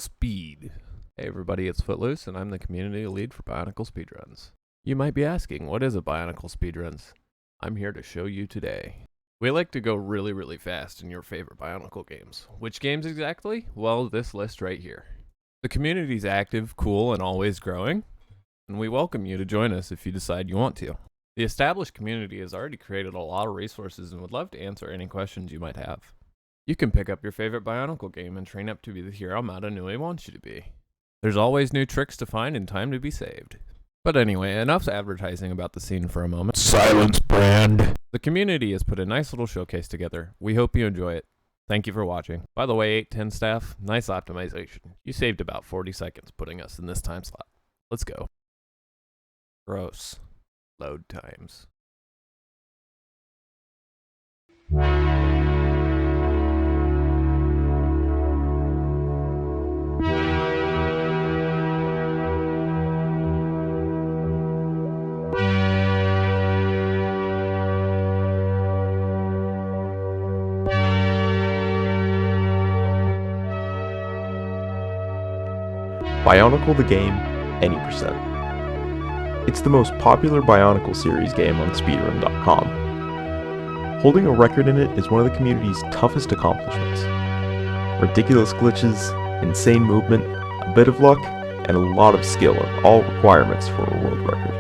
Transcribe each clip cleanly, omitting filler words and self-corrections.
Speed. Hey everybody, it's Footloose, and I'm the community lead for Bionicle Speedruns. You might be asking, what is a Bionicle Speedruns? I'm here to show you today. We like to go really fast in your favorite Bionicle games. Which games exactly? Well, this list right here. The community's active, cool, and always growing, and we welcome you to join us if you decide you want to. The established community has already created a lot of resources and would love to answer any questions you might have. You can pick up your favorite Bionicle game and train up to be the hero Mata Nui wants you to be. There's always new tricks to find and time to be saved. But anyway, enough advertising about the scene for a moment. Silence, brand. The community has put a nice little showcase together. We hope you enjoy it. Thank you for watching. By the way, 810 staff, nice optimization. You saved about 40 seconds putting us in this time slot. Let's go. Gross. Load times. Bionicle the game, any percent. It's the most popular Bionicle series game on speedrun.com. Holding a record in it is one of the community's toughest accomplishments. Ridiculous glitches, insane movement, a bit of luck, and a lot of skill are all requirements for a world record.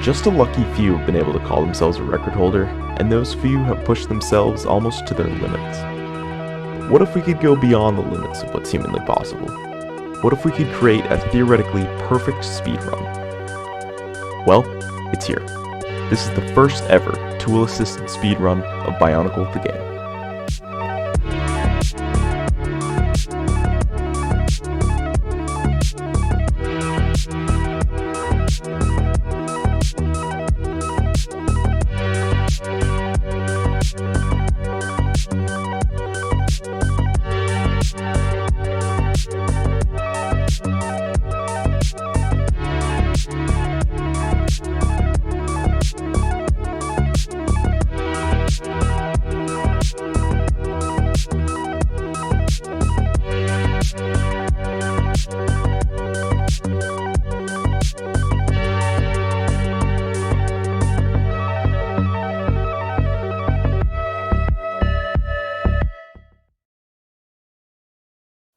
Just a lucky few have been able to call themselves a record holder, and those few have pushed themselves almost to their limits. What if we could go beyond the limits of what's humanly possible? What if we could create a theoretically perfect speedrun? Well, it's here. This is the first ever tool-assisted speedrun of Bionicle the game.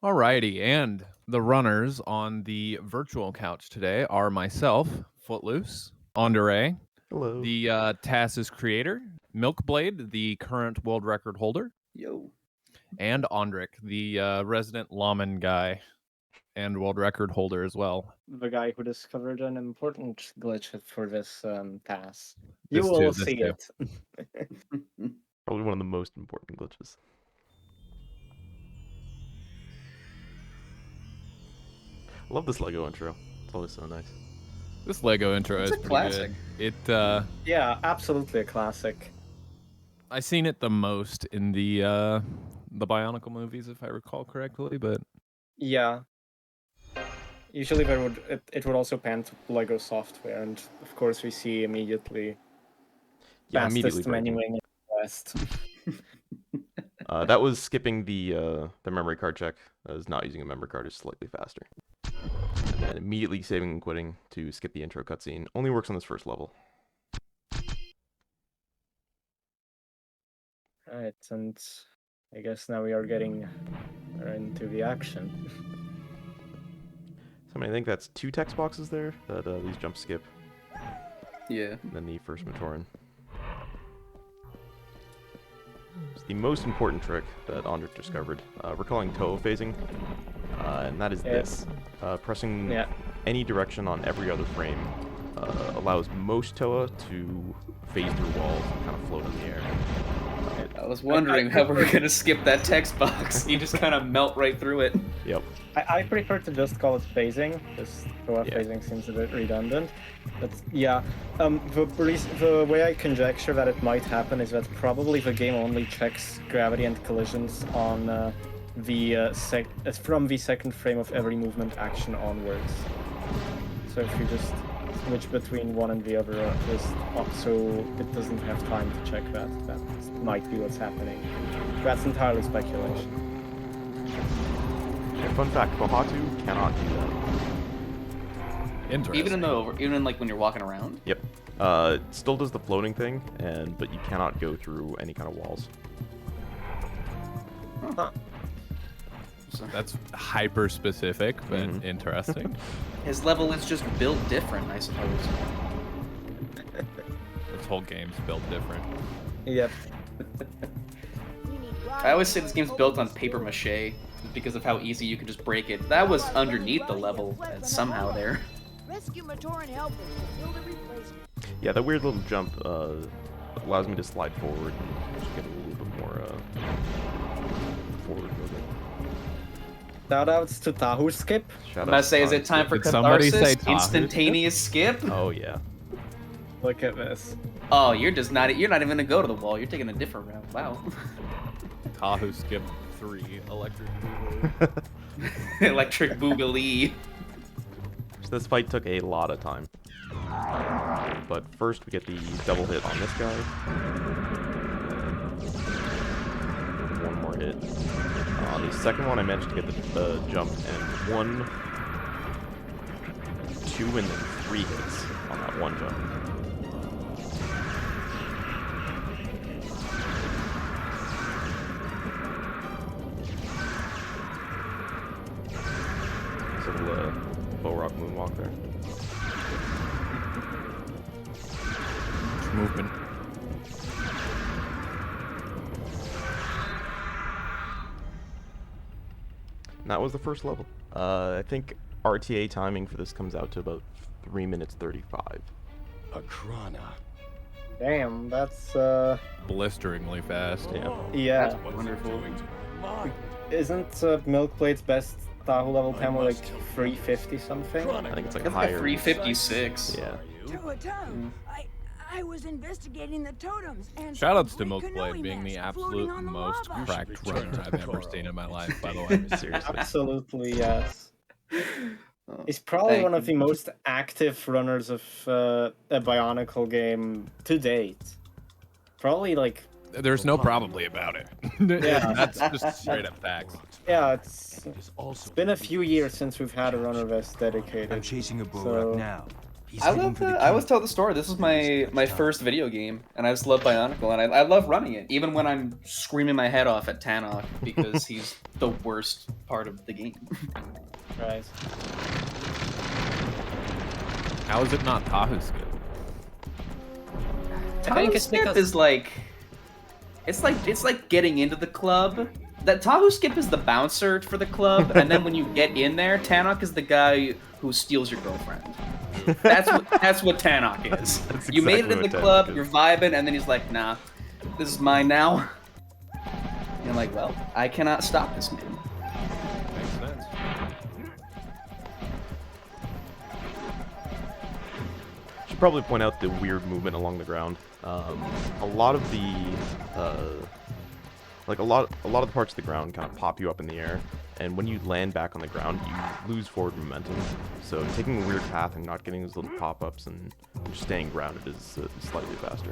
Alrighty, and the runners on the virtual couch today are myself, Footloose, Andre, Hello. the TAS's creator, Milkblade, the current world record holder, Yo. and Ondrick, the resident lawman guy and world record holder as well. The guy who discovered an important glitch for this pass. You This will too, this see too. it. Probably one of the most important glitches. I love this Lego intro. It's always so nice. This Lego intro It's is a pretty classic. good. Yeah, absolutely a classic. I seen it the most in the Bionicle movies, if I recall correctly, but Yeah. Usually it would also pan to Lego software, and of course we see immediately Yeah, immediately fastest breaking. menuing in the West. That was skipping the memory card check. That is not using a memory card is slightly faster. And then immediately saving and quitting to skip the intro cutscene. Only works on this first level. Right, and I guess now we are getting into the action. So I think that's 2 text boxes there that these jumps skip. Yeah. And then the first Matoran. It's the most important trick that Ondrick discovered. We're calling Toho phasing, and that is this. Pressing any direction on every other frame allows most Toa to phase through walls and kind of float in the air. I was wondering how we were gonna skip that text box. You just kind of melt right through it. Yep. I prefer to just call it phasing, because phasing seems a bit redundant. But yeah, the way I conjecture that it might happen is that probably the game only checks gravity and collisions on from the second frame of every movement action onwards. So if you just switch between one and the other, so it doesn't have time to check that. That might be what's happening. That's entirely speculation. Fun fact, Kohatu cannot do that. Interesting. Even in like when you're walking around. Yep. It still does the floating thing, but you cannot go through any kind of walls. Huh. That's hyper specific, but interesting. His level is just built different, I suppose. This whole game's built different. Yep. I always say this game's built on paper mache because of how easy you can just break it. That was underneath the level somehow there. Rescue Mator and help us to build a replacement. Yeah, that weird little jump allows me to slide forward and just get a little bit more forward movement. Shoutouts to Tahu Skip. Shout I'm out about to say, to is it time for Did somebody catharsis? say Tahoe? Instantaneous skip? Oh yeah. Look at this. Oh, you're not even gonna go to the wall. You're taking a different route. Wow. Tahoe Skip 3 Electric Boogaloo. Electric Boogaloo. So this fight took a lot of time. But first we get the double hit on this guy. One more hit. On the second one I managed to get the jump and 1, 2, and then 3 hits on that one jump. So Bow Rock Moonwalk there. Movement. And that was the first level. I think RTA timing for this comes out to about 3 minutes 35. Akrana. Damn, that's Blisteringly fast. Yeah. yeah. That's wonderful. Isn't Milkblade's best Tahu level time like 350 something? I think it's like That's like higher. 356. Yeah. I was investigating the totems and Shoutouts to three Milkblade canoe being the masts floating absolute on the most lava. cracked runner I've ever seen in my life, by the way. Seriously. Absolutely, yes. He's probably Thank one of you. the most active runners of a Bionicle game to date. Probably like, There's no probably about it. Yeah. That's just straight up facts. yeah, it's been a few years since we've had a runner vest dedicated. I'm chasing a Borak So- now. He's I heading love for the I always key. tell the story. This is my first video game, and I just love Bionicle, and I love running it, even when I'm screaming my head off at Tannock because he's the worst part of the game. Right. How is it not Tahoe Skip? Tahoe Skip is like, it's like getting into the club. That Tahoe Skip is the bouncer for the club, and then when you get in there, Tannock is the guy who steals your girlfriend. That's what Tannock is. That's You made it exactly in the what club, Tannock is. you're vibing, and then he's like, nah, this is mine now. And you're like, well, I cannot stop this man. Makes sense. Should probably point out the weird movement along the ground. A lot of the a lot of the parts of the ground kind of pop you up in the air, and when you land back on the ground, you lose forward momentum. So taking a weird path and not getting those little pop-ups and just staying grounded is slightly faster.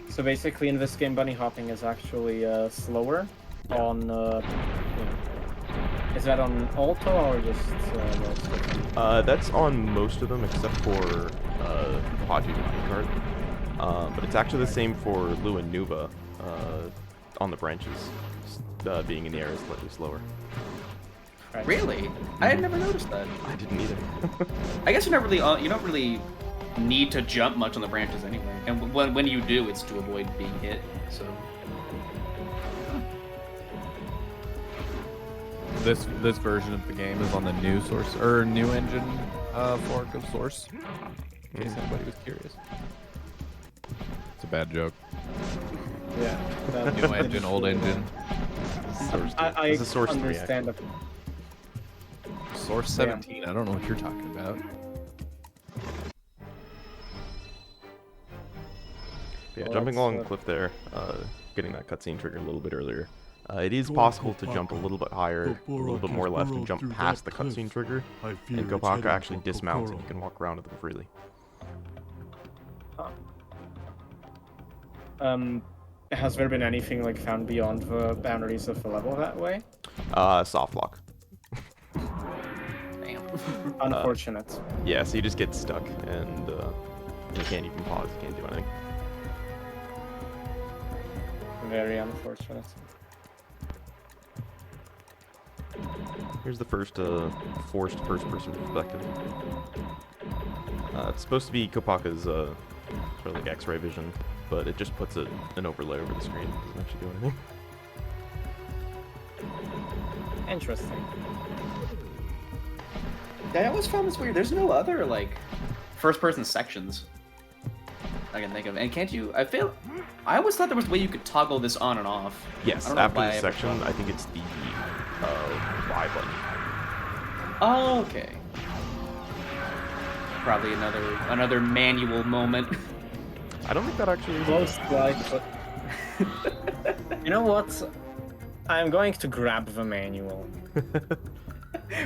So basically, in this game, bunny hopping is actually slower. Yeah. On is that on auto or just most of them? That's on most of them except for Haji's minecart. But it's actually the same for Lu and Nuva on the branches. Being in the air is slightly slower. Right. Really? I had never noticed that. I didn't either. I guess you don't really need to jump much on the branches anyway, and when you do, it's to avoid being hit. So This version of the game is on the new source or new engine fork of Source. In case anybody was curious. It's a bad joke. Yeah. that- New engine, old engine. I This is Source 3, understand actually. that. Source 17. I don't know what you're talking about. Yeah, Well, jumping that's, along the cliff there, getting that cutscene trigger a little bit earlier. It is possible to jump a little bit higher, a little bit more left, and jump past the cutscene trigger. And Kopaka actually dismounts and you can walk around with them freely. Has there been anything like found beyond the boundaries of the level that way? Soft lock. Damn. Unfortunate. Yeah, so you just get stuck, and you can't even pause, you can't do anything. Very unfortunate. Here's the first forced first-person perspective. It's supposed to be Kopaka's sort of like X-ray vision, but it just puts an overlay over the screen. It doesn't actually do anything. Interesting. Yeah, I always found this weird. There's no other like first-person sections I can think of. And can't you? I always thought there was a way you could toggle this on and off. Yes, I don't know after why the I ever section, thought- I think it's the Y button. Oh, okay. Probably another manual moment. I don't think that actually is. Most likely. You know what? I'm going to grab the manual.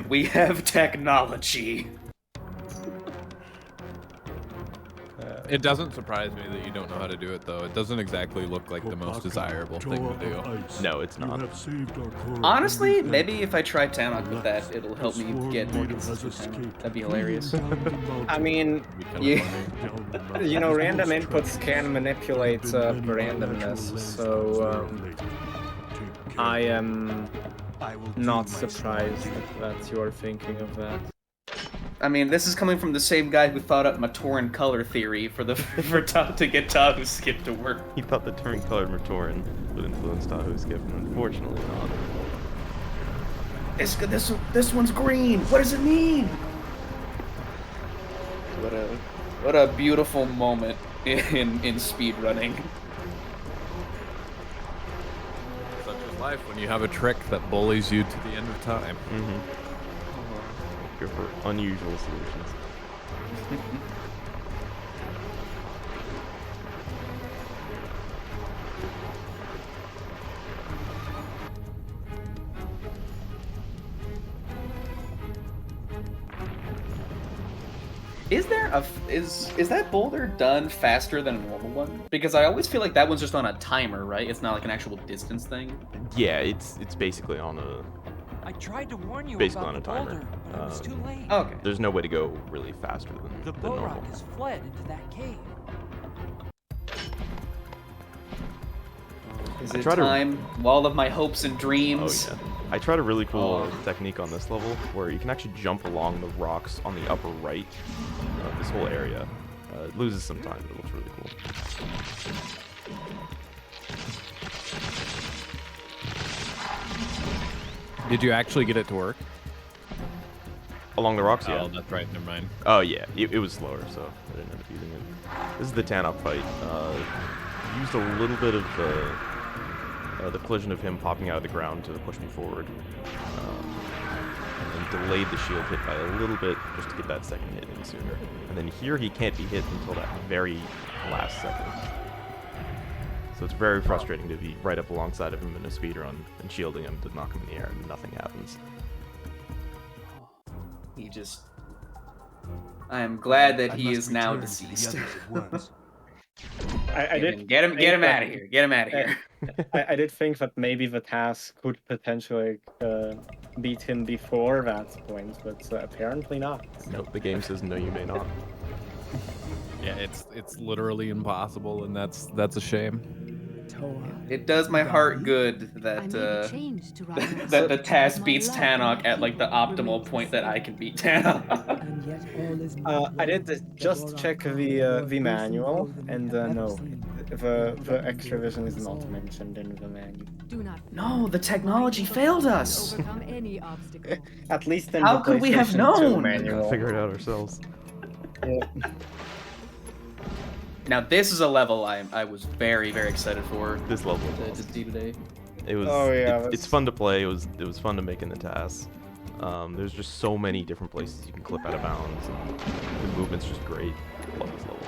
We have technology. It doesn't surprise me that you don't know how to do it, though. It doesn't exactly look like the most desirable thing to do. No, it's not. Honestly, maybe if I try Tanok with that, it'll help me get more consistent Tanok. That'd be hilarious. I mean, It'd be kinda Yeah. funny. you know, random inputs can manipulate randomness, so I am not surprised that you're thinking of that. I mean, this is coming from the same guy who thought up Matoran color theory to get Tahu Skip to work. He thought the turn colored Matoran would influence Tahu Skip, and unfortunately not. This one's green. What does it mean? What a beautiful moment in speedrunning. Such is life when you have a trick that bullies you to the end of time. Mm-hmm. Go for unusual solutions. Is that boulder done faster than a normal one? Because I always feel like that one's just on a timer, right? It's not like an actual distance thing. Yeah, it's basically on a. I tried to warn you Basically about on a the timer. boulder, but it was too late. Okay. There's no way to go really faster The than Borok normal. has fled into that cave. Is I it try to- time? Wall of my hopes and Oh dreams. yeah. I tried a really cool Oh. technique on this level where you can actually jump along the rocks on the upper right of this whole area. It loses some time, but it looks really cool. Did you actually get it to work? Along the rocks, yeah. Oh, that's right. Never mind. Oh yeah, it was slower, so I didn't end up using it. This is the Tanok fight. Used a little bit of the collision of him popping out of the ground to push me forward, and then delayed the shield hit by a little bit just to get that second hit in sooner. And then here he can't be hit until that very last second. So it's very frustrating to be right up alongside of him in a speedrun and shielding him to knock him in the air and nothing happens. He just. I am glad that I he must is now return to the deceased. others at once. I did Get him think out that- of here. Get him out of here. I did think that maybe the task could potentially beat him before that point, but apparently not. Nope, the game says no, you may not. Yeah, it's literally impossible, and that's a shame. It does my heart good that that the task beats Tanok at like the optimal point that I can beat Tanok. I did just check the manual, and no, the extra vision is not mentioned in the manual. Do not No, the technology failed us. overcome any obstacle. At least in How the could we have PlayStation 2 known? manual. Figure it out ourselves. Yeah. Now this is a level I was very excited for This level to was see today. It was. Oh, yeah, it's that's- fun to play. It was fun to make in the tasks. There's just so many different places you can clip out of bounds, and the movement's just great. Love this level.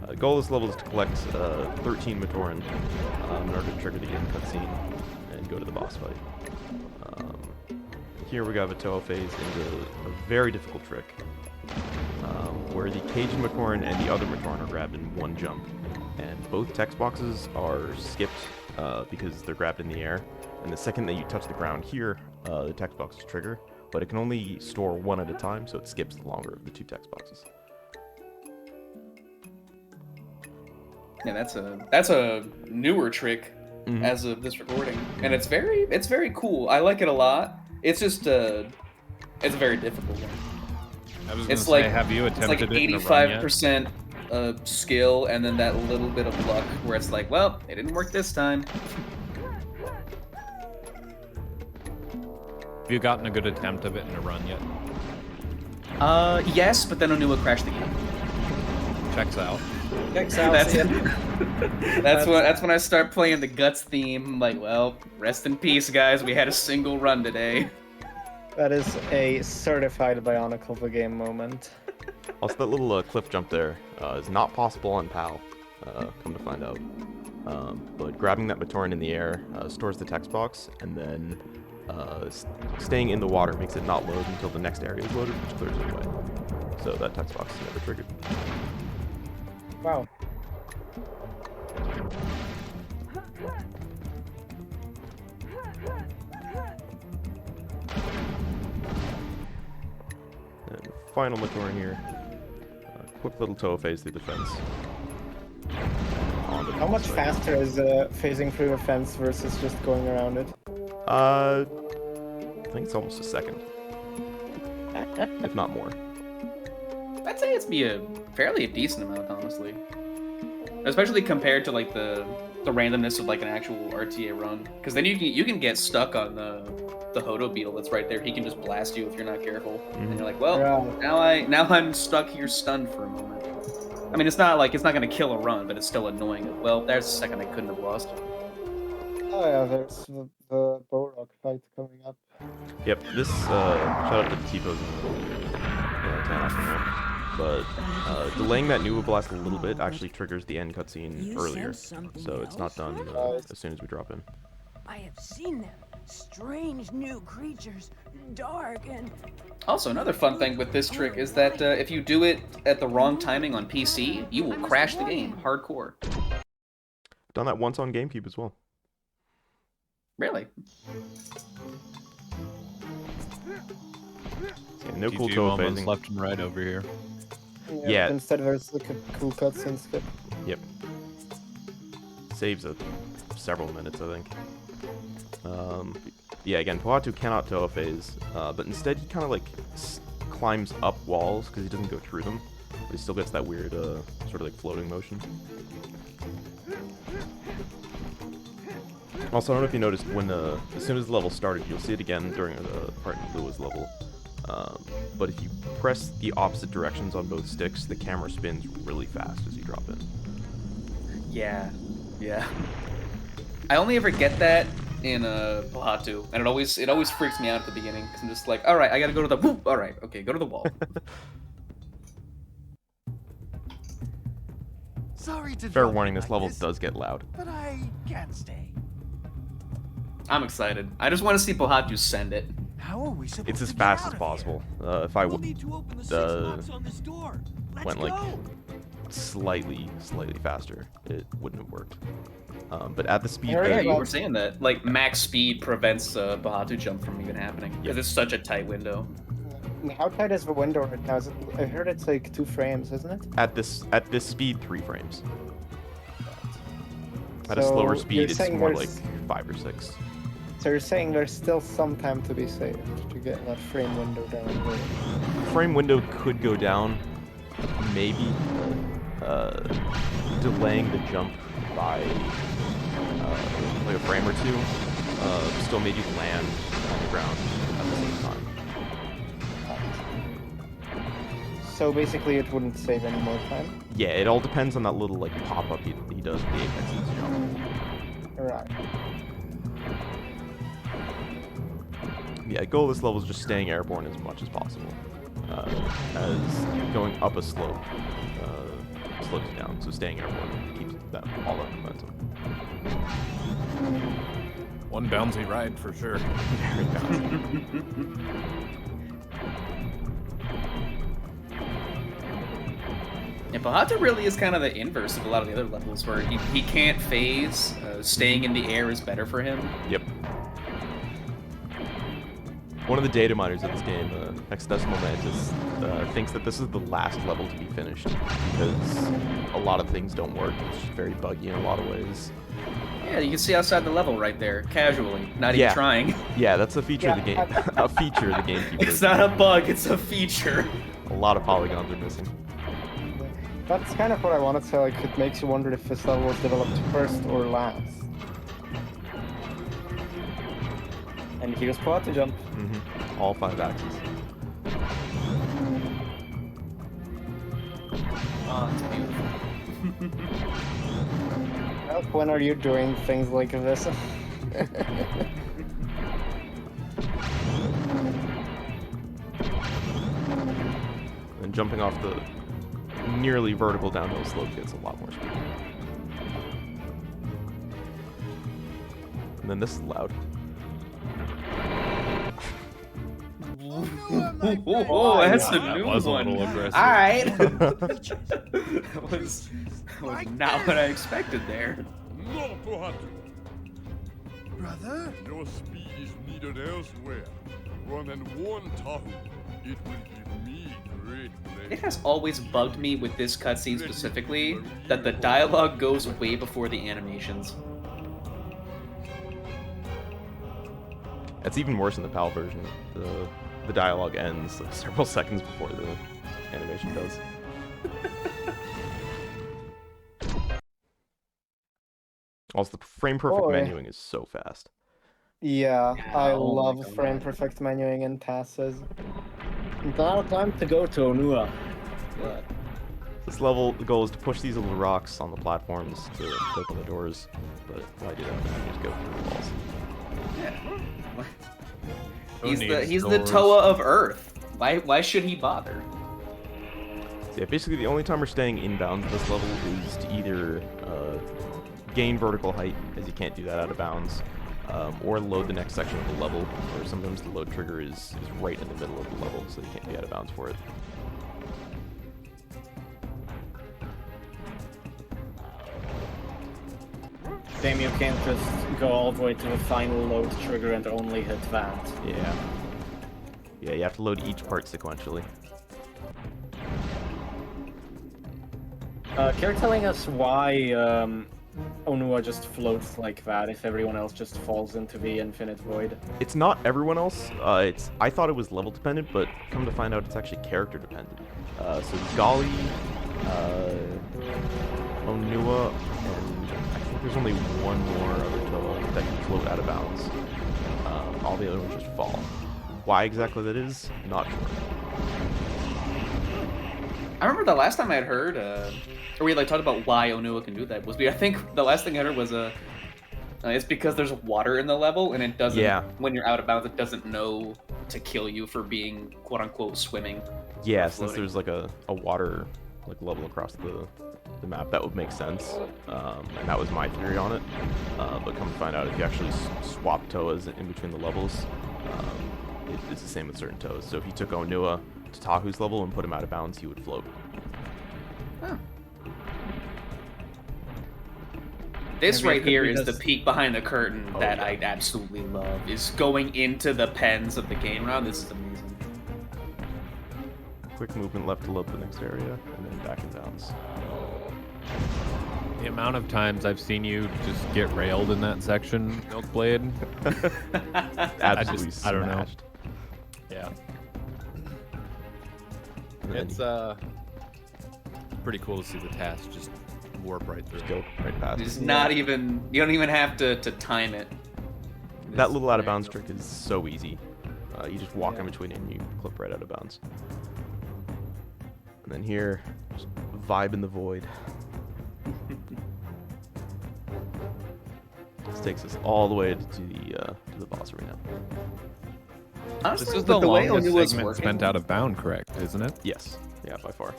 The goal of this level is to collect 13 Matoran in order to trigger the game cutscene and go to the boss fight. Here we got a Toho phase into a very difficult trick. where the Cajun Macorn and the other Macorn are grabbed in one jump. And both text boxes are skipped because they're grabbed in the air. And the second that you touch the ground here, the text boxes trigger, but it can only store one at a time, so it skips the longer of the 2 text boxes. Yeah, that's a newer trick as of this recording, and it's very cool. I like it a lot. It's just it's a very difficult one. I was It's gonna say, like have you it's attempted like it in a run yet? 85% skill, and then that little bit of luck where it's like, well, it didn't work this time. Have you gotten a good attempt of it in a run yet? Yes, but then Onua crashed the game. Checks out. Checks out. That's that's when I start playing the Guts theme. I'm like, well, rest in peace, guys. We had a single run today. That is a certified Bionicle the game moment. Also, that little cliff jump there is not possible on PAL, come to find out. But grabbing that Matoran in the air stores the text box, and then staying in the water makes it not load until the next area is loaded, which clears it away. So that text box is never triggered. Wow. And final Matoran here. Quick little toe phase through the fence. How much faster is phasing through the fence versus just going around it? I think it's almost a second. If not more. I'd say it's be a fairly decent amount, honestly. Especially compared to like the randomness of like an actual RTA run, because then you can get stuck on the Hodo beetle that's right there. He can just blast you if you're not careful, and you're like, well, Yeah. now I'm stuck here stunned for a moment. I mean, it's not gonna kill a run, but it's still annoying. Well, there's a second I couldn't have lost. Oh yeah, there's the Borok fight coming up. Yep, this, shout out to T-Pose and Tannock, but delaying that Nuva Blast a little bit actually triggers the end cutscene earlier, so it's not done as soon as we drop in. I have seen them. Strange new creatures, dark and... Also, another fun thing with this trick is that if you do it at the wrong timing on PC, you will crash the game hardcore. Done that once on GameCube as well. Really? Yeah, no cool GG toe moments phasing. left and right over here. Yeah. Instead there's like a cool cutscene skip. Yep. Saves several minutes, I think. Yeah, again, Pohatu cannot toe phase, but instead he kind of like climbs up walls because he doesn't go through them. But he still gets that weird sort of like floating motion. Also, I don't know if you noticed when as soon as the level started, you'll see it again during the part in Lua's level. But if you press the opposite directions on both sticks, the camera spins really fast as you drop in. Yeah. I only ever get that in Pohatu, and it always freaks me out at the beginning because I'm just like, all right, I gotta go to the whoop. All right, okay, go to the wall. Sorry to Fair drop warning, you this like level does get loud. but I can't stay. I'm excited. I just want to see Pohatu send it. How are we supposed It's as to get fast out as of possible. here? If I We'll need to open the 6 locks on this door. Let's went like go. slightly faster, it wouldn't have worked. But at the speed Yeah, Yeah, that you were saying that. Like, max speed prevents Pohatu jump from even happening because it's such a tight window. And how tight is the window right now? I heard it's like 2 frames, isn't it? at this speed, 3 frames. At a So slower you're speed, it's saying more like there's- 5 or 6. So you're saying there's still some time to be saved to get that frame window down. Frame window could go down, maybe delaying the jump by like a frame or 2 still made you land on the ground at the same time. So basically it wouldn't save any more time? Yeah, it all depends on that little like pop-up he does with the Apex's jump. Right. Yeah, the goal of this level is just staying airborne as much as possible. As going up a slope slows you down, so staying airborne keeps all that momentum. One bouncy ride for sure. Very bouncy. Yeah, Bahata really is kind of the inverse of a lot of the other levels, where he can't phase. Staying in the air is better for him. Yep. One of the data miners of this game, Hexadecimal Mantis, thinks that this is the last level to be finished because a lot of things don't work. It's just very buggy in a lot of ways. Yeah, you can see outside the level right there, casually, not even trying. Yeah, that's a feature of the game. A feature of the game. It's not a bug, it's a feature. A lot of polygons are missing. That's kind of what I wanted to say. Like, it makes you wonder if this level was developed first or last. And here's Quad to jump. Mm-hmm. All 5 axes. Oh, it's beautiful. Ralph, when are you doing things like this? And jumping off the nearly vertical downhill slope gets a lot more speed. And then this is loud. Oh, that's a that new was a one. little aggressive. Alright. that was not what I expected there. No, Pohatu. Brother? Your speed is needed elsewhere. Run and warn Tahu. It will give me great pleasure. It has always bugged me with this cutscene specifically that the dialogue goes way before the animations. It's even worse in the PAL version. The dialogue ends like several seconds before the animation does. Also, the frame perfect Boy. menuing is so fast. Yeah, I oh my love God. frame perfect menuing in TASes. Now time to go to Onua. But This level, the goal is to push these little rocks on the platforms to open the doors, but why do that? Just go through the walls. Who He's needs the doors? Toa of Earth. Why should he bother? So yeah, basically the only time we're staying inbound at this level is to either gain vertical height, as you can't do that out of bounds, or load the next section of the level, or sometimes the load trigger is right in the middle of the level, so you can't be out of bounds for it. damn, you can't just go all the way to the final load trigger and only hit that. Yeah. Yeah, you have to load each part sequentially. Care telling us why Onua just floats like that if everyone else just falls into the infinite void? It's not everyone else. I thought it was level dependent, but come to find out it's actually character dependent. So Golly, Onua, and I think there's only one more other Toa that can float out of bounds. All the other ones just fall. Why exactly that is, not sure. I remember the last time I had heard, or we had like talked about why Onua can do that, was I think the last thing I heard was it's because there's water in the level and it doesn't. Yeah. When you're out of bounds, it doesn't know to kill you for being quote unquote swimming. Yeah, or since floating. there's like a water level across the map, that would make sense. And that was my theory on it. But come to find out, if you actually swap Toas in between the levels, it's the same with certain Toas. So if you took Onua to Tahu's level and put him out of bounds, he would float. Huh. This Maybe it right could here be is the this- peek behind the curtain Oh, that yeah. I absolutely love. Is going into the pens of the game round. This is amazing. Quick movement left to load the next area, and then back in bounds. The amount of times I've seen you just get railed in that section, Milkblade. Absolutely I don't know. smashed. Yeah. And then It's pretty cool to see the task just warp right through. just go right past. It's not even. You don't even have to time it. That little out of bounds trick is so easy. You just walk in between it and you clip right out of bounds. And then here, just vibe in the void. This takes us all the way to the boss arena. Honestly, This is with the way longest Onua's segment working, spent out of bound, correct? Isn't it? Yes, yeah, by far.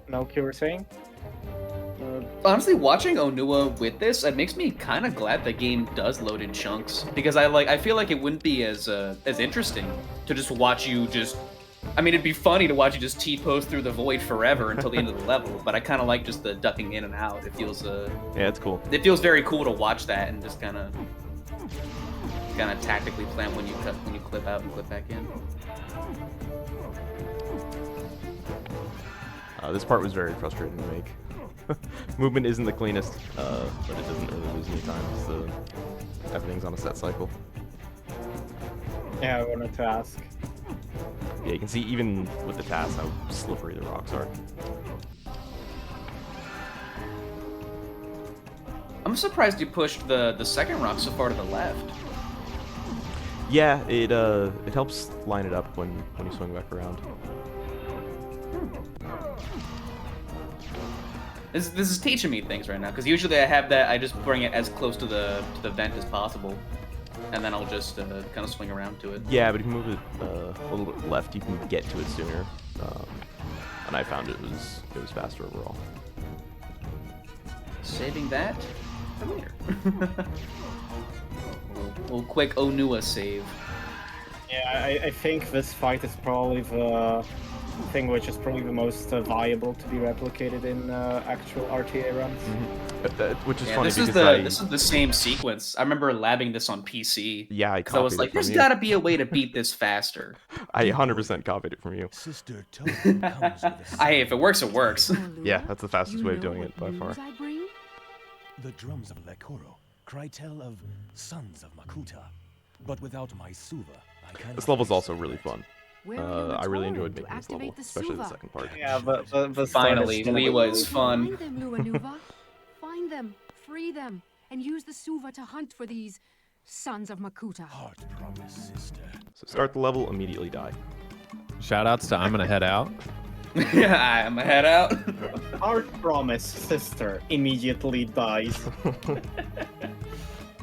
Melk, you were saying? Honestly, watching Onua with this, it makes me kind of glad the game does load in chunks because I feel like it wouldn't be as interesting to just watch you just I mean, it'd be funny to watch you just T-pose through the void forever until the end of the level, but I kind of like just the ducking in and out. It feels Yeah, it's cool. it feels very cool to watch that and just kind of tactically plan when you clip out and clip back in. This part was very frustrating to make. Movement isn't the cleanest, but it doesn't really lose any time, so everything's on a set cycle. Yeah, I wanted to ask. Yeah, you can see even with the TAS how slippery the rocks are. I'm surprised you pushed the second rock so far to the left. Yeah, it helps line it up when you swing back around. This is teaching me things right now, because usually I have that, I just bring it as close to the vent as possible, and then I'll just kind of swing around to it. Yeah, but if you move it a little bit left, you can get to it sooner. And I found it was faster overall. Saving that for later. little quick Onua save. Yeah, I think this fight is probably the thing which is probably the most viable to be replicated in actual RTA runs. Which is Yeah, funny this is because this is the same sequence. I remember labbing this on PC. Yeah, I Because I was copied like, it from there's you. gotta be a way to beat this faster. I 100% copied it from you. Sister Totem comes with a Hey, if it works, it works. Yeah, that's the fastest way of doing it by far. The drums of Lekoro cry tell of sons of Makuta. But without my Suva, I cannot. This level's also really expect. fun. I really enjoyed making this level, especially the second part. Yeah, but the Finally, Liwa is fun. Find them, Luanuva. Find them, free them, and use the Suva to hunt for these sons of Makuta. Heart promise, sister. So start the level, immediately die. Shoutouts to I'm gonna head out. Yeah, I'm gonna head out. Our promise, sister, immediately dies.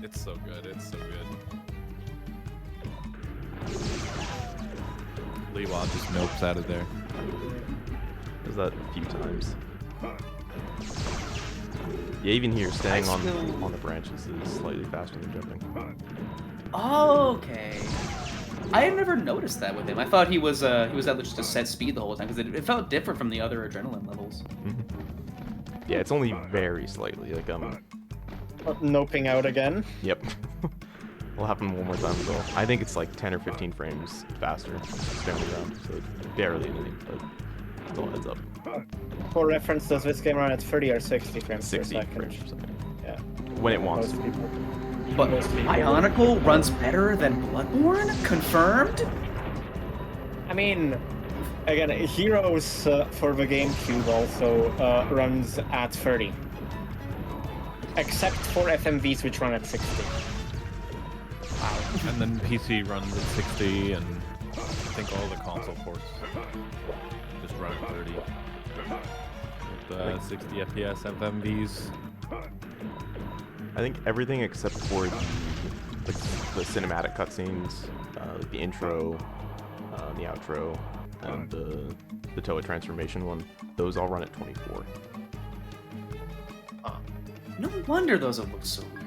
It's so good. It's so good. Leewald just nopes out of there. Does that a few times. Yeah, even here, staying on the branches is slightly faster than jumping. Oh, okay. I had never noticed that with him. I thought he was at just a set speed the whole time, because it felt different from the other adrenaline levels. Yeah, it's only very slightly. Like Noping out again. Yep. Will happen one more time as well. I think it's like 10 or 15 frames faster. Staying around, so barely anything, but still heads up. For reference, does this game run at 30 or 60 frames 60 per second? frames per second. Yeah. When it wants Most to. people. But Bionicle runs better than Bloodborne? Confirmed? I mean, again, Heroes for the GameCube also runs at 30. Except for FMVs, which run at 60. And then PC runs at 60, and I think all the console ports just run at 30. With 60 FPS FMVs. I think everything except for the cinematic cutscenes, like the intro, the outro, and the Toa transformation one, those all run at 24. No wonder those have looked so weird.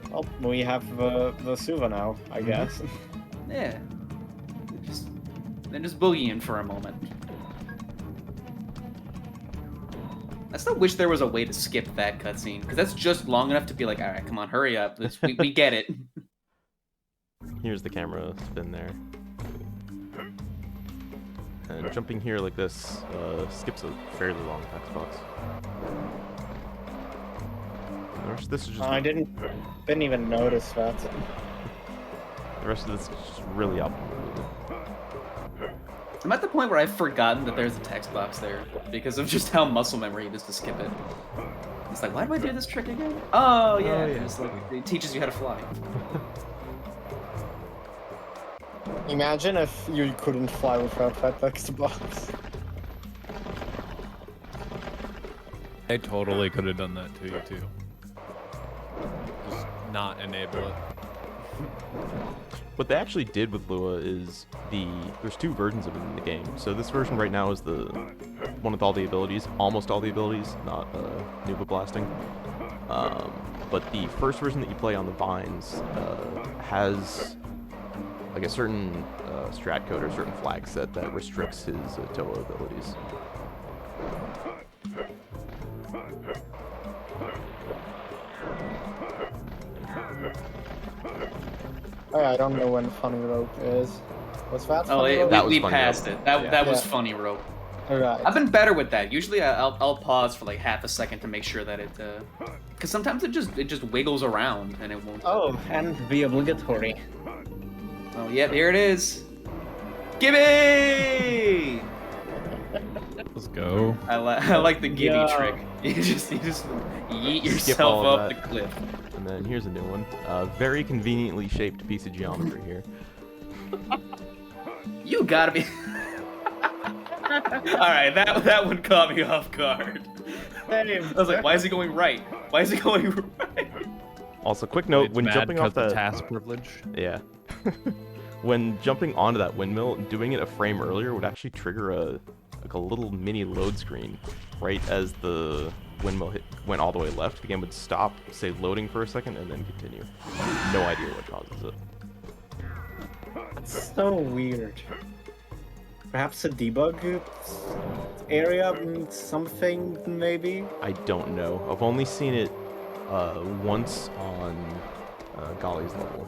Well, we have the Suva now, I guess. Yeah. They're just boogieing for a moment. I still wish there was a way to skip that cutscene, because that's just long enough to be like, alright, come on, hurry up. We get it. Here's the camera spin there. And jumping here like this skips a fairly long text box. This is just I didn't even notice that. the rest of this is just really up. I'm at the point where I've forgotten that there's a text box there, because of just how muscle memory it is to skip it. It's like, why do I do this trick again? Oh, yeah. It's like, it teaches you how to fly. Imagine if you couldn't fly without that text box. I totally could have done that to you too. Just not enable it. What they actually did with Lua is there's two versions of it in the game. So this version right now is the one with all the abilities, almost all the abilities, not Nuba blasting. But the first version that you play on the vines has like a certain strat code or a certain flag set that restricts his Toa abilities. Oh, I don't know when funny rope is. Was that Oh, funny rope? That was we funny passed rope. it. That was Yeah. funny rope. Alright. I've been better with that. Usually I'll pause for like half a second to make sure that it, because sometimes it just wiggles around and it won't. Oh, and the obligatory. Oh, yep, here it is. Gimme! Let's go. I like the gibby Yeah. trick. You just yeet Skip yourself all of up the that. cliff. And then here's a new one. Very conveniently shaped piece of geometry here. You gotta be. All right, that one caught me off guard. I was like, why is he going right? Why is he going right? Also, quick note, It's when mad jumping off 'cause of that... task privilege. Yeah. When jumping onto that windmill, doing it a frame earlier would actually trigger a little mini load screen right as the windmill went all the way left. The game would stop, say loading for a second, and then continue. No idea what causes it. It's so weird. Perhaps a debug area, something maybe? I don't know. I've only seen it once on Golly's level.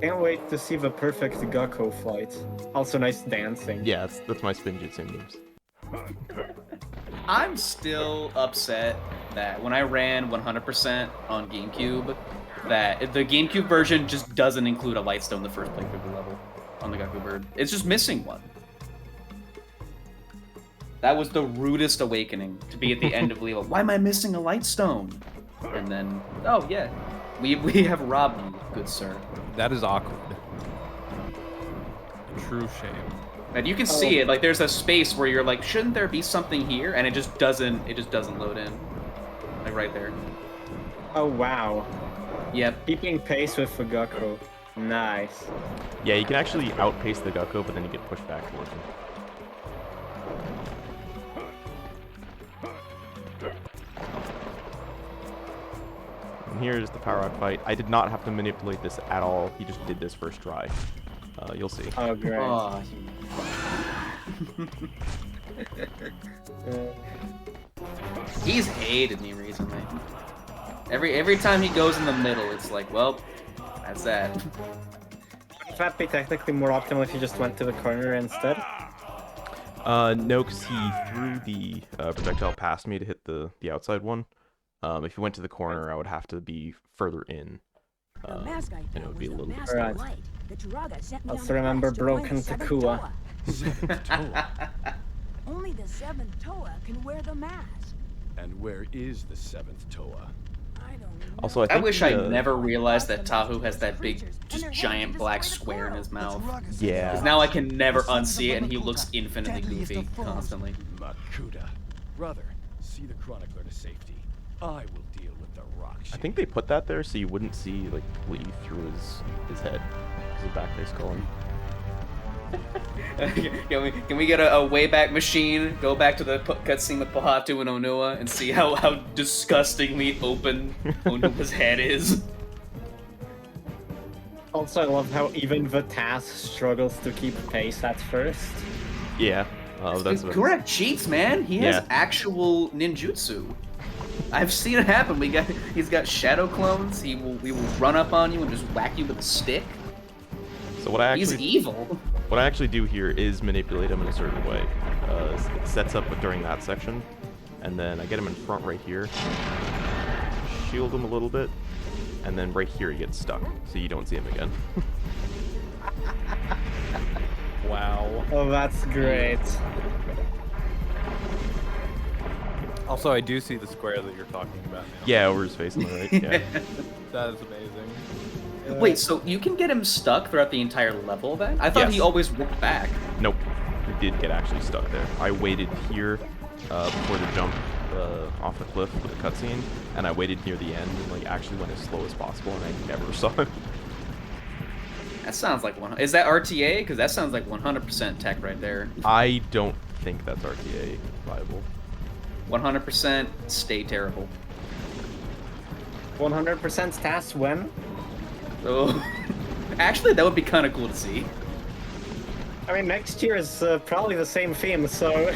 Can't wait to see the perfect Gakko fight. Also nice dancing. Yeah, that's my spin jutsu moves. I'm still upset that when I ran 100% on GameCube, that the GameCube version just doesn't include a Lightstone the first playthrough level on the Gakko Bird. It's just missing one. That was the rudest awakening, to be at the end of Leo. Why am I missing a Lightstone? And then, oh yeah, we have robbed you, good sir. That is awkward. A true shame. And you can see it, like there's a space where you're like, shouldn't there be something here? And it just doesn't load in. Like right there. Oh wow. Yep. Keeping pace with the Gakko. Nice. Yeah, you can actually outpace the Gakko, but then you get pushed back towards him. And here's the Power Rock fight. I did not have to manipulate this at all. He just did this first try. You'll see. Oh great. Oh, he's hated me recently. Every time he goes in the middle, it's like, well, that's that. Would that be technically more optimal if you just went to the corner instead? No, because he threw the projectile past me to hit the outside one. If he went to the corner, I would have to be further in. And it would be a little bit Right. Let's remember broken Takua. Only the seventh Toa can wear the mask. And where is the seventh Toa? I don't know. Also, I I think wish the, I never realized that Tahu has that big, just giant black square in his mouth. Yeah. Because now I can never unsee it, and he looks infinitely goofy constantly. Makuta. Brother, see the chronicler to safety. I will deal with the rock I think they put that there so you wouldn't see like completely through his head. His back face color. Can we get a Wayback Machine, go back to the cutscene with Pahatu and Onua, and see how disgustingly open Onua's head is? Also, I love how even the task struggles to keep pace at first. Yeah. That's what Correct, cheats, man. He has Yeah. actual ninjutsu. I've seen it happen. He's got shadow clones. He will run up on you and just whack you with a stick. So what I He's actually evil. what I actually do here is manipulate him in a certain way. It sets up during that section, and then I get him in front right here, shield him a little bit, and then right here he gets stuck, so you don't see him again. Wow. Oh, that's great. Also, I do see the square that you're talking about now. Yeah, over his face on the right. Yeah. That is amazing. Wait, so you can get him stuck throughout the entire level then? I thought he Yes. always whooped back. Nope. He did get actually stuck there. I waited here before the jump off the cliff for the cutscene, and I waited near the end and like actually went as slow as possible, and I never saw him. That sounds like one. Is that RTA? Because that sounds like 100% tech right there. I don't think that's RTA viable. 100% stay terrible. 100% task when? Oh. Actually, that would be kind of cool to see. I mean, next year is probably the same theme, so.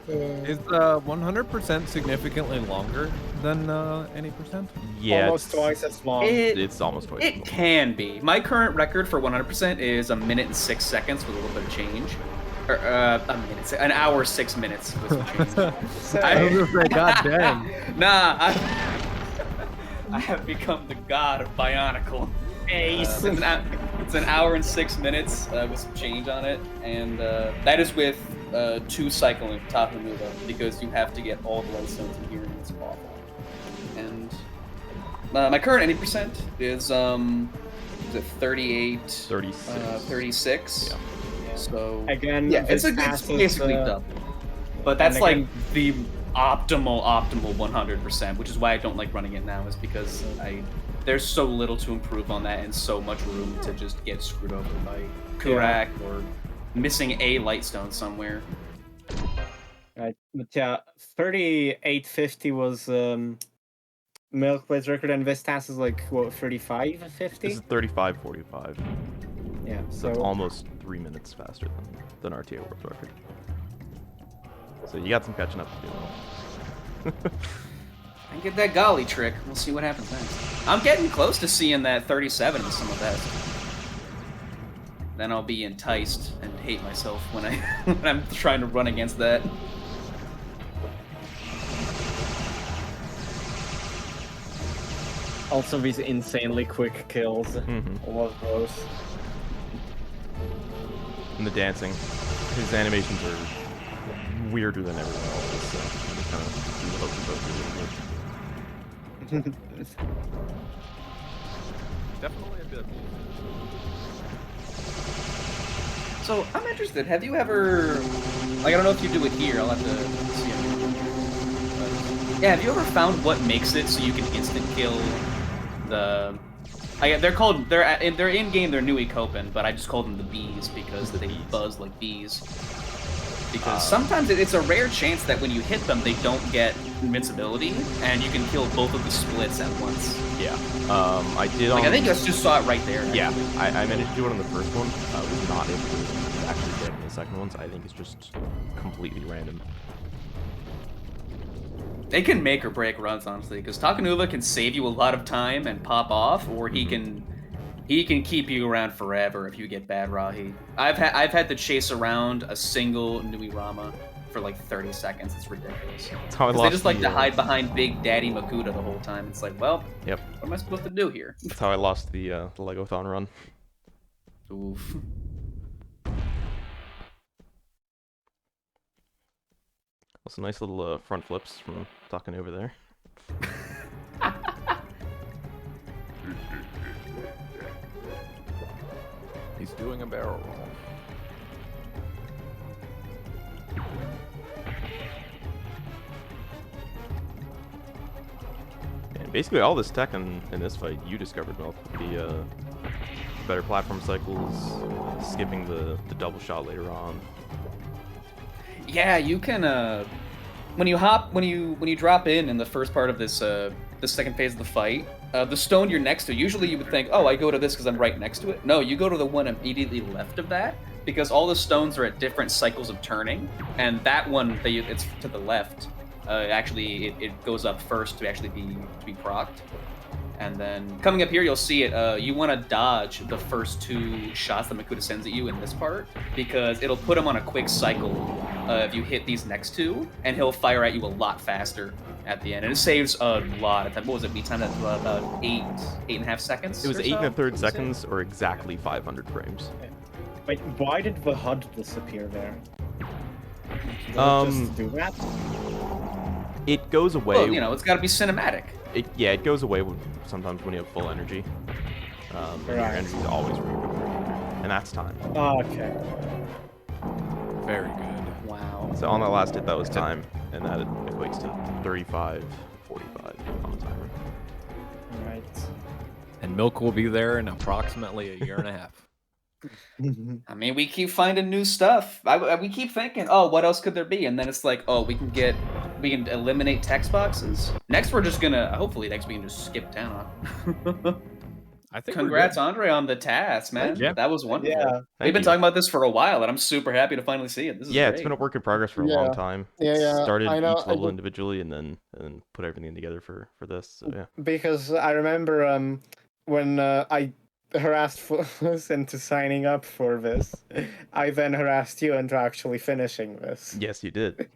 Is 100% significantly longer than any percent? Yeah, Almost twice as long. it's almost twice as long. It can be. My current record for 100% is 1 minute and 6 seconds with a little bit of change. Or, an hour 6 minutes with some change. I was gonna say, god dang. Nah, I have become the god of Bionicle. Ace. It's an hour and 6 minutes with some change on it, and that is with 2 cycling Tahu Nuva, because you have to get all the light stones in here, and it's awful. And my current 80% is it 38? 36. Yeah. So Again, yeah, it's this basically passes, double. But that's and like again- the optimal 100%, which is why I don't like running it now, is because there's so little to improve on that and so much room to just get screwed over by Kurak or missing a light stone somewhere. Right, but yeah, 3850 was Milkweed's record, and Vistas is like what, 3550? This is 35:45. Yeah, So so almost 3 minutes faster than RTA world record. So you got some catching up to do. And get that golly trick. We'll see what happens next. I'm getting close to seeing that 37 in some of that. Then I'll be enticed and hate myself when when I'm trying to run against that. also these insanely quick kills. Mhm. Love those. And the dancing. His animations are weirder than everyone else's, so I just kind of do the hokey pokey a little bit. Definitely a bit. So I'm interested. Have you ever, like, I don't know if you do it here. I'll have to see it. Yeah, have you ever found what makes it so you can instant kill the? They're in game. They're Nui Copen, but I just call them the bees because they buzz like bees. Because sometimes it's a rare chance that when you hit them, they don't get invincibility, and you can kill both of the splits at once. Yeah. I did on... Like, I think I just saw it right there. Yeah, I managed to do it on the first one. I was not able to actually get it in the second one, so I think it's just completely random. They can make or break runs, honestly, because Takanuva can save you a lot of time and pop off, or he can keep you around forever if you get bad Rahi. I've had to chase around a single Nui Rama for like 30 seconds. It's ridiculous. That's how I 'Cause lost they just like the, to hide behind Big Daddy Makuta the whole time. It's like, well, Yep. what am I supposed to do here? That's how I lost the Legothon run. Oof. Also, nice little front flips from talking over there. He's doing a barrel roll. And basically all this tech in this fight you discovered, Mel. The better platform cycles, skipping the double shot later on. Yeah, you can when you drop in the first part of this the second phase of the fight, the stone you're next to, usually you would think, oh, I go to this because I'm right next to it. No, you go to the one immediately left of that, because all the stones are at different cycles of turning, and that one it's to the left. Actually, it goes up first to actually be procced. And then coming up here, you'll see it. You want to dodge the first 2 shots that Makuta sends at you in this part, because it'll put him on a quick cycle if you hit these next 2, and he'll fire at you a lot faster at the end. And it saves a lot of time. What was it? We timed that to about 8.5 seconds? It was or 8 so? 1/3 seconds, or exactly 500 frames. Wait, why did the HUD disappear there? Did it just do that? It goes away. Well, you know, it's got to be cinematic. It goes away sometimes when you have full energy. And your Right. energy is always recuperating, and that's time. Oh, okay. Very good. Wow. So on that last hit, that was time, and that equates to 35:45 on the timer. Right. And Milk will be there in approximately a year and a half. I mean, we keep finding new stuff. We keep thinking, oh, what else could there be? And then it's like, oh, we can we can eliminate text boxes. Next, we're just gonna hopefully next we can just skip Tannock. I think Congrats, Andre, on the task, man. Yeah. That was wonderful. Yeah. We've Thank been you. talking about this for a while, and I'm super happy to finally see it. This is Yeah, great. it's been a work in progress for a Yeah. long time. Yeah, Started I know, each level individually and then put everything together for this. So yeah. Because I remember when I harassed Footloose into signing up for this, I then harassed you into actually finishing this. Yes, you did.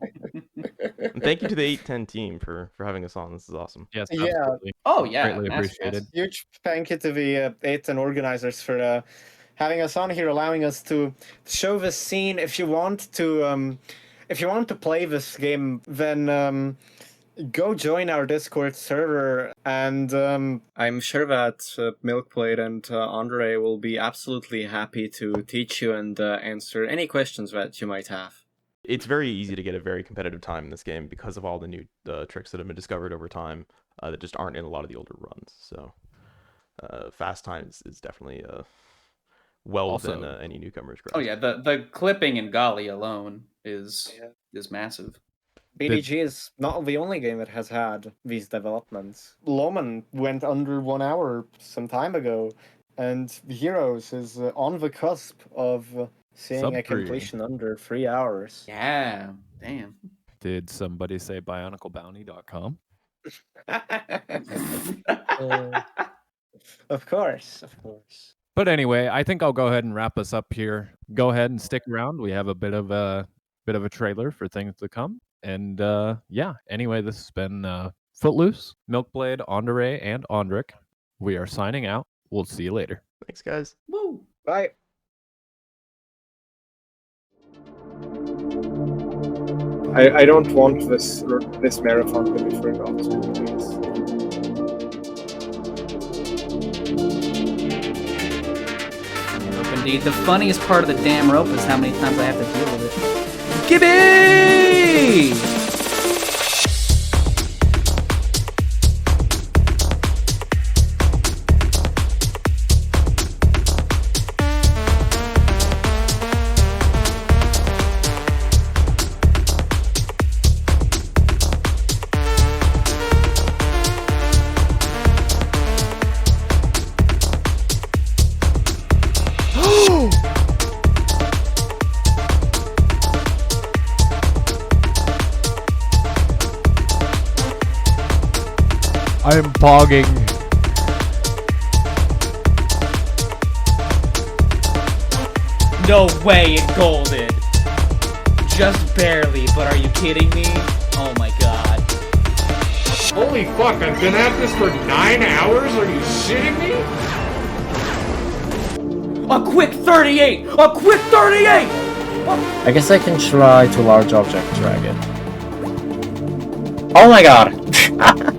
And thank you to the 810 team for having us on. This is awesome. Yes, Yeah. absolutely. Oh yeah, Greatly massive, appreciated. massive. Huge thank you to the 810 organizers for having us on here, allowing us to show this scene. If you want to play this game, then go join our Discord server, and I'm sure that Milkplate and Andre will be absolutely happy to teach you and answer any questions that you might have. It's very easy to get a very competitive time in this game because of all the new tricks that have been discovered over time that just aren't in a lot of the older runs. So fast time is definitely well within any newcomer's grasp. Oh yeah, the clipping in Gali alone is massive. BDG is not the only game that has had these developments. Loman went under 1 hour some time ago, and Heroes is on the cusp of seeing a Sub-3. completion under 3 hours. Yeah, damn. Did somebody say bioniclebounty.com? Of course. But anyway, I think I'll go ahead and wrap us up here. Go ahead and stick around. We have a bit of a trailer for things to come. And yeah, anyway, this has been Footloose, Milkblade, Andre, and Ondrick. We are signing out. We'll see you later. Thanks, guys. Woo. Bye. I don't want this marathon to be forgotten, please. Indeed, the funniest part of the damn rope is how many times I have to deal with it. Gibby! I am pogging. No way it golded. Just barely, but are you kidding me? Oh my god. Holy fuck, I've been at this for 9 hours? Are you shitting me? A quick 38! A quick 38! I guess I can try to large object drag it. Oh my god!